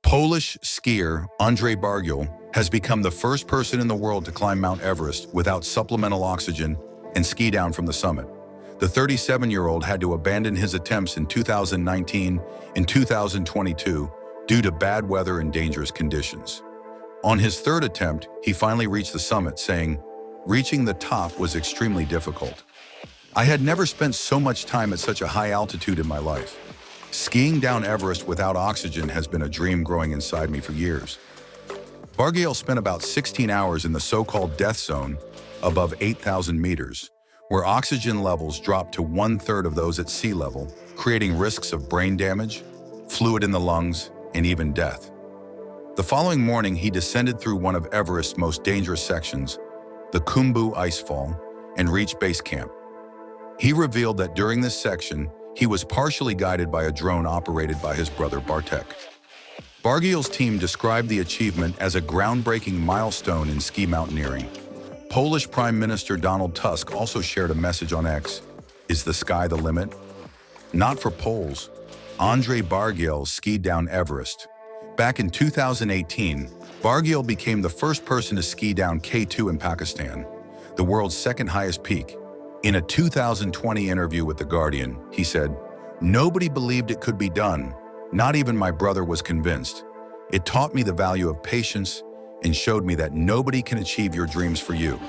Polish skier Andrzej Bargiel has become the first person in the world to climb Mount Everest without supplemental oxygen and ski down from the summit. The 37-year-old had to abandon his attempts in 2019 and 2022 due to bad weather and dangerous conditions. On his third attempt, he finally reached the summit, saying, "Reaching the top was extremely difficult. I had never spent so much time at such a high altitude in my life. Skiing down Everest without oxygen has been a dream growing inside me for years." Bargiel spent about 16 hours in the so-called death zone above 8,000 meters, where oxygen levels drop to one-third of those at sea level, creating risks of brain damage, fluid in the lungs, and even death. The following morning, he descended through one of Everest's most dangerous sections, the Khumbu Icefall, and reached base camp. He revealed that during this section, he was partially guided by a drone operated by his brother Bartek. Bargiel's team described the achievement as a groundbreaking milestone in ski mountaineering. Polish Prime Minister Donald Tusk also shared a message on X: "Is the sky the limit?" Not for Poles. Andrzej Bargiel skied down Everest. Back in 2018, Bargiel became the first person to ski down K2 in Pakistan, the world's second highest peak. In a 2020 interview with The Guardian, he said, "Nobody believed it could be done. Not even my brother was convinced. It taught me the value of patience and showed me that nobody can achieve your dreams for you."